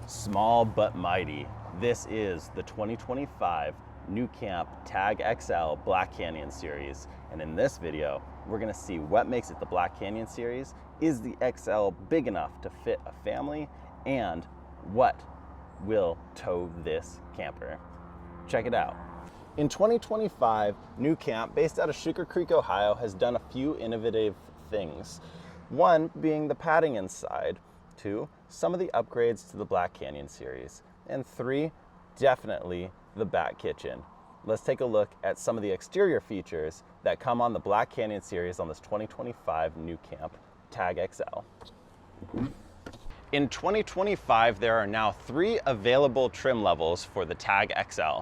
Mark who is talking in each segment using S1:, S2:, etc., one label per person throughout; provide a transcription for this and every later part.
S1: Small but mighty. This is the 2025 NuCamp Tag XL Black Canyon Series. And in this video, we're gonna see what makes it the Black Canyon Series. Is the XL big enough to fit a family? And what will tow this camper? Check it out. In 2025, NuCamp, based out of Sugar Creek, Ohio, has done a few innovative things. One being the padding inside. Two, some of the upgrades to the Black Canyon Series. And three, definitely the back kitchen. Let's take a look at some of the exterior features that come on the Black Canyon Series on this 2025 NuCamp Tag XL. In 2025, there are now 3 available trim levels for the Tag XL.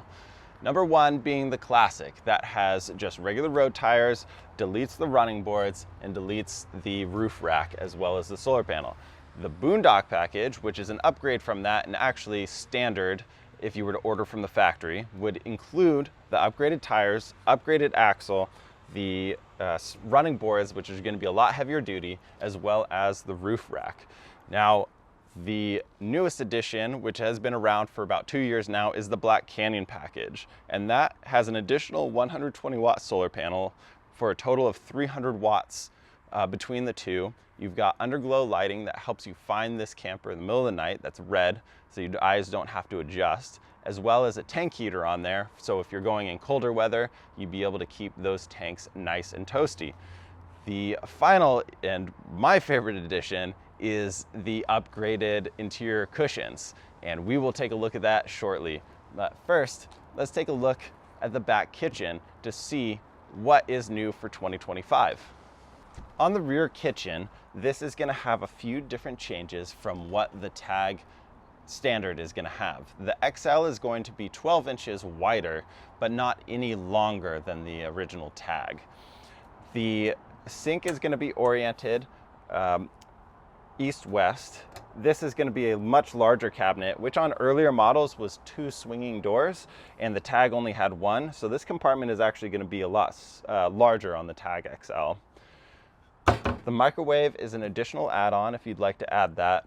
S1: Number 1 being the Classic, that has just regular road tires, deletes the running boards, and deletes the roof rack as well as the solar panel. The Boondock package, which is an upgrade from that and actually standard if you were to order from the factory, would include the upgraded tires, upgraded axle, the running boards, which is going to be a lot heavier duty, as well as the roof rack. Now, the newest addition, which has been around for about 2 years now, is the Black Canyon package. And that has an additional 120 watt solar panel for a total of 300 watts between the two. You've got underglow lighting that helps you find this camper in the middle of the night. That's red, so your eyes don't have to adjust, as well as a tank heater on there. So if you're going in colder weather, you'd be able to keep those tanks nice and toasty. The final and my favorite addition is the upgraded interior cushions, and we will take a look at that shortly. But first, let's take a look at the back kitchen to see what is new for 2025. On the rear kitchen, this is going to have a few different changes from what the Tag standard is going to have. The XL is going to be 12 inches wider, but not any longer than the original Tag. The sink is going to be oriented east-west. This is going to be a much larger cabinet, which on earlier models was 2 swinging doors, and the Tag only had 1. So this compartment is actually going to be a lot larger on the Tag XL. The microwave is an additional add-on if you'd like to add that.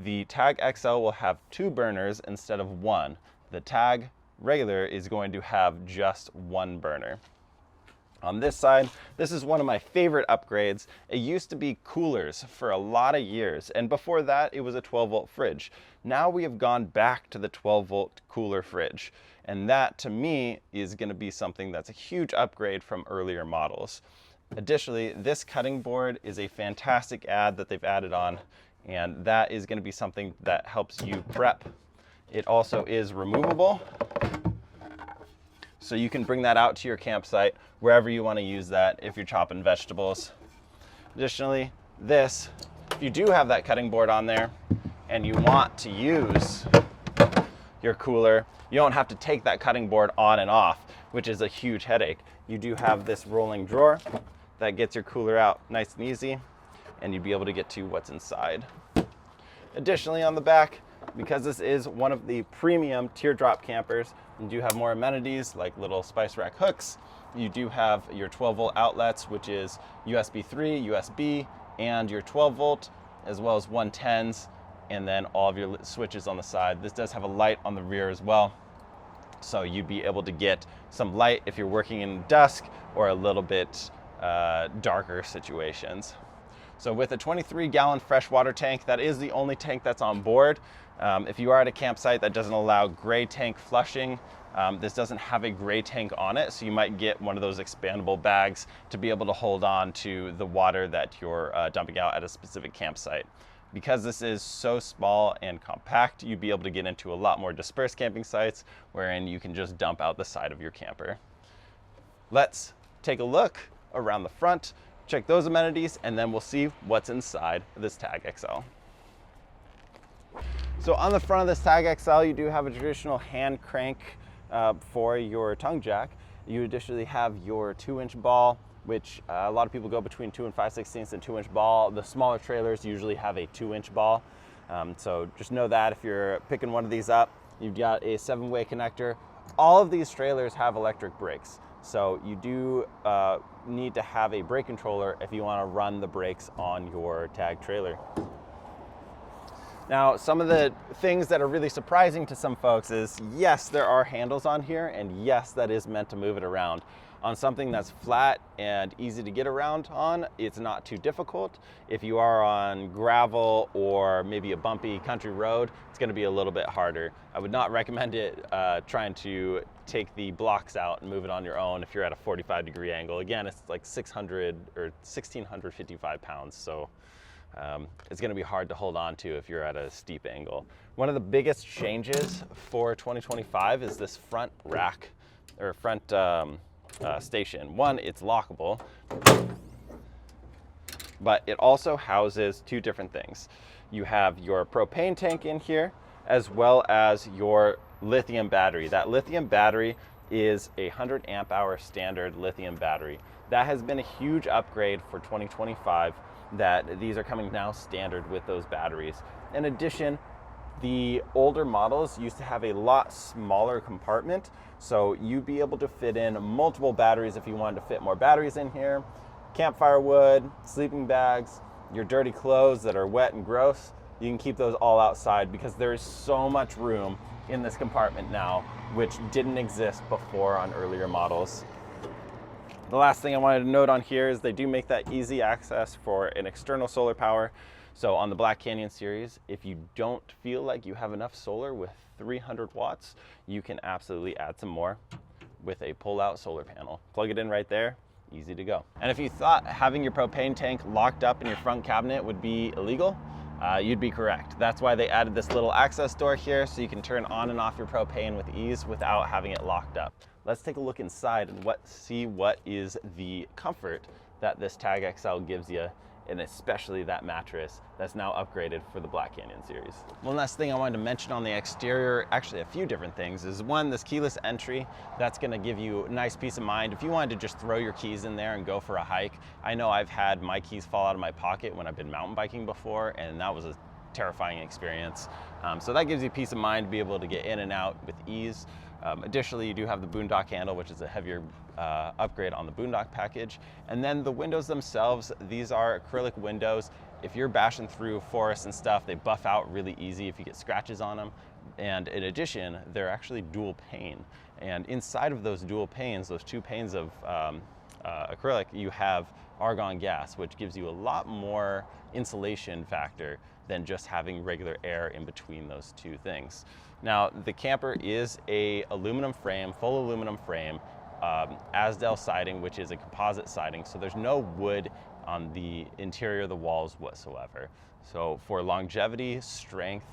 S1: The Tag XL will have 2 burners instead of 1. The Tag regular is going to have just 1 burner. On this side, this is one of my favorite upgrades. It used to be coolers for a lot of years, and before that it was a 12-volt fridge. Now we have gone back to the 12-volt cooler fridge, and that to me is going to be something that's a huge upgrade from earlier models. Additionally, this cutting board is a fantastic add that they've added on, and that is going to be something that helps you prep. It also is removable, so you can bring that out to your campsite wherever you want to use that if you're chopping vegetables. Additionally, this, if you do have that cutting board on there and you want to use your cooler, you don't have to take that cutting board on and off, which is a huge headache. You do have this rolling drawer that gets your cooler out nice and easy, and you'd be able to get to what's inside. Additionally, on the back, because this is one of the premium teardrop campers, you do have more amenities like little spice rack hooks. You do have your 12-volt outlets, which is USB 3, USB, and your 12-volt, as well as 110s, and then all of your switches on the side. This does have a light on the rear as well, so you'd be able to get some light if you're working in dusk or a little bit darker situations. So with a 23-gallon freshwater tank, that is the only tank that's on board. If you are at a campsite that doesn't allow gray tank flushing, this doesn't have a gray tank on it, so you might get one of those expandable bags to be able to hold on to the water that you're dumping out at a specific campsite. Because this is so small and compact, you'd be able to get into a lot more dispersed camping sites wherein you can just dump out the side of your camper. Let's take a look around the front, check those amenities, and then we'll see what's inside this Tag XL. So on the front of this Tag XL, you do have a traditional hand crank for your tongue jack. You additionally have your 2-inch ball, which a lot of people go between 2 5/16 and 2-inch ball. The smaller trailers usually have a 2-inch ball. So just know that if you're picking one of these up, you've got a 7-way connector. All of these trailers have electric brakes. So you do need to have a brake controller if you want to run the brakes on your Tag trailer. Now, some of the things that are really surprising to some folks is, yes, there are handles on here, and yes, that is meant to move it around. On something that's flat and easy to get around on, it's not too difficult. If you are on gravel or maybe a bumpy country road, it's gonna be a little bit harder. I would not recommend it trying to take the blocks out and move it on your own if you're at a 45-degree angle. Again, it's like 600 or 1,655 pounds, so it's going to be hard to hold on to if you're at a steep angle. One of the biggest changes for 2025 is this front rack or front station. One, it's lockable, but it also houses two different things. You have your propane tank in here, as well as your lithium battery. That lithium battery is a 100 amp hour standard lithium battery. That has been a huge upgrade for 2025, that these are coming now standard with those batteries. In addition, the older models used to have a lot smaller compartment, so you'd be able to fit in multiple batteries if you wanted to fit more batteries in here. Campfire wood, sleeping bags, your dirty clothes that are wet and gross, you can keep those all outside because there is so much room in this compartment now, which didn't exist before on earlier models. The last thing I wanted to note on here is they do make that easy access for an external solar power. So on the Black Canyon series, if you don't feel like you have enough solar with 300 watts, you can absolutely add some more with a pull-out solar panel. Plug it in right there, easy to go. And if you thought having your propane tank locked up in your front cabinet would be illegal, you'd be correct. That's why they added this little access door here so you can turn on and off your propane with ease without having it locked up. Let's take a look inside and see what is the comfort that this Tag XL gives you, and especially that mattress that's now upgraded for the Black Canyon series. One last thing I wanted to mention on the exterior, actually a few different things, is one, this keyless entry, that's gonna give you nice peace of mind. If you wanted to just throw your keys in there and go for a hike, I know I've had my keys fall out of my pocket when I've been mountain biking before, and that was a terrifying experience. So that gives you peace of mind to be able to get in and out with ease. Additionally, you do have the boondock handle, which is a heavier upgrade on the boondock package. And then the windows themselves, these are acrylic windows. If you're bashing through forests and stuff, they buff out really easy if you get scratches on them. And in addition, they're actually dual pane. And inside of those dual panes, those two panes of acrylic, you have argon gas, which gives you a lot more insulation factor than just having regular air in between those two things. Now, the camper is a aluminum frame, full aluminum frame, Asdel siding, which is a composite siding, so there's no wood on the interior of the walls whatsoever. So for longevity, strength,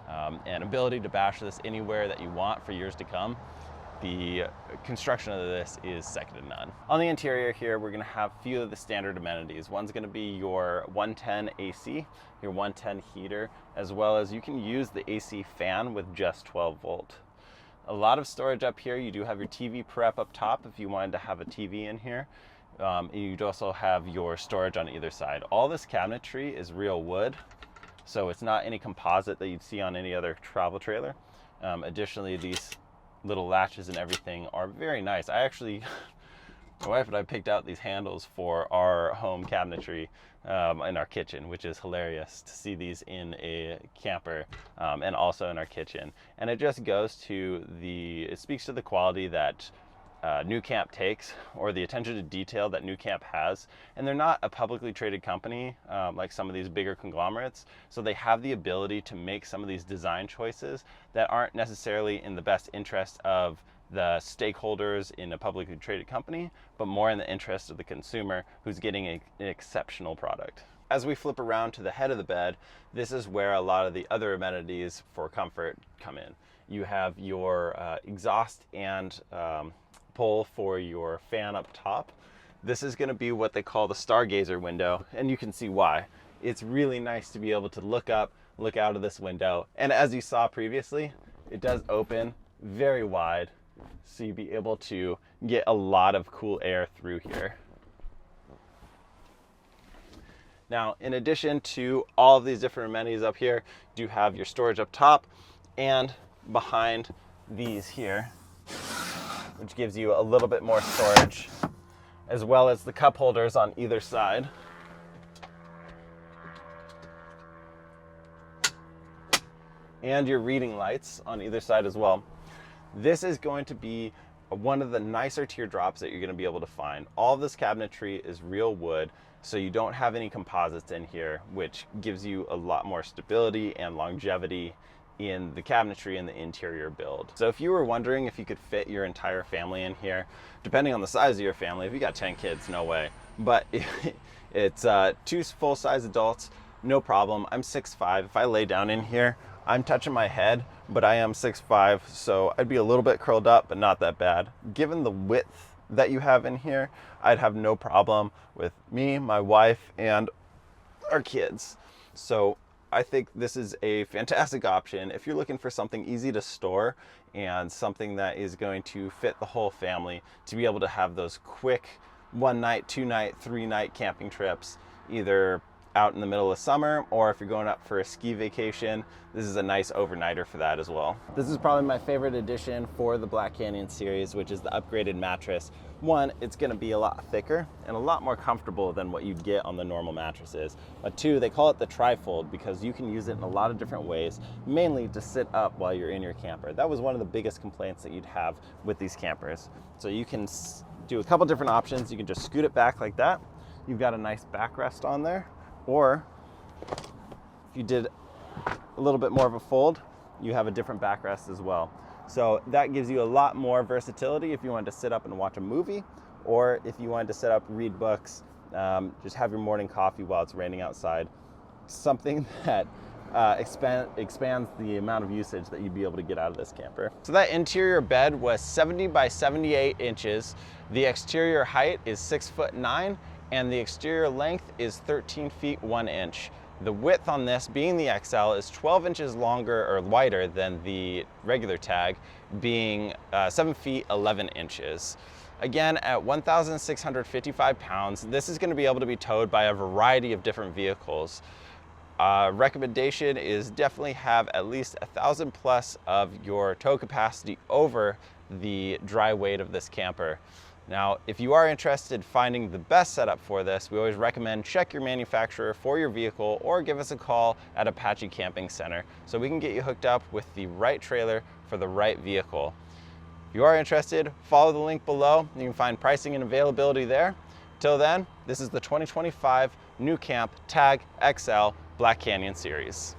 S1: and ability to bash this anywhere that you want for years to come, the construction of this is second to none. On the interior here, we're gonna have a few of the standard amenities. One's gonna be your 110 AC, your 110 heater, as well as you can use the AC fan with just 12 volt. A lot of storage up here. You do have your TV prep up top if you wanted to have a TV in here. You'd also have your storage on either side. All this cabinetry is real wood, so it's not any composite that you'd see on any other travel trailer. Additionally, these little latches and everything are very nice. I actually, my wife and I picked out these handles for our home cabinetry in our kitchen, which is hilarious to see these in a camper and also in our kitchen. And it just goes to it speaks to the quality that NuCamp takes, or the attention to detail that NuCamp has. And they're not a publicly traded company like some of these bigger conglomerates, so they have the ability to make some of these design choices that aren't necessarily in the best interest of the stakeholders in a publicly traded company, but more in the interest of the consumer who's getting an exceptional product. As we flip around to the head of the bed, this is where a lot of the other amenities for comfort come in. You have your exhaust and pull for your fan up top. This is going to be what they call the stargazer window, and you can see why. It's really nice to be able to look up, look out of this window, and as you saw previously, it does open very wide, so you'll be able to get a lot of cool air through here. Now, in addition to all of these different amenities up here, you do have your storage up top and behind these here, which gives you a little bit more storage, as well as the cup holders on either side. and your reading lights on either side as well. This is going to be one of the nicer teardrops that you're going to be able to find. All of this cabinetry is real wood, so you don't have any composites in here, which gives you a lot more stability and longevity in the cabinetry and the interior build. So if you were wondering if you could fit your entire family in here, depending on the size of your family, if you got 10 kids, no way. But it's 2 full-size adults, no problem. I'm 6'5". If I lay down in here, I'm touching my head, but I am 6'5", so I'd be a little bit curled up, but not that bad. Given the width that you have in here, I'd have no problem with me, my wife, and our kids. So I think this is a fantastic option if you're looking for something easy to store and something that is going to fit the whole family, to be able to have those quick 1-night, 2-night, 3-night camping trips, either out in the middle of summer, or if you're going up for a ski vacation, this is a nice overnighter for that as well. This is probably my favorite addition for the Black Canyon series, which is the upgraded mattress. One, it's gonna be a lot thicker and a lot more comfortable than what you'd get on the normal mattresses. But two, they call it the trifold because you can use it in a lot of different ways, mainly to sit up while you're in your camper. That was one of the biggest complaints that you'd have with these campers. So you can do a couple different options. You can just scoot it back like that. You've got a nice backrest on there. Or if you did a little bit more of a fold, you have a different backrest as well. So that gives you a lot more versatility if you wanted to sit up and watch a movie, or if you wanted to sit up, read books, just have your morning coffee while it's raining outside. Something that expands the amount of usage that you'd be able to get out of this camper. So that interior bed was 70 by 78 inches. The exterior height is 6'9", and the exterior length is 13 feet 1 inch. The width on this, being the XL, is 12 inches longer or wider than the regular tag, being 7 feet 11 inches. Again, at 1,655 pounds, this is going to be able to be towed by a variety of different vehicles. Recommendation is definitely have at least 1,000 plus of your tow capacity over the dry weight of this camper. Now, if you are interested in finding the best setup for this, we always recommend check your manufacturer for your vehicle or give us a call at Apache Camping Center so we can get you hooked up with the right trailer for the right vehicle. If you are interested, follow the link below. You can find pricing and availability there. Till then, this is the 2025 NuCamp Tag XL Black Canyon series.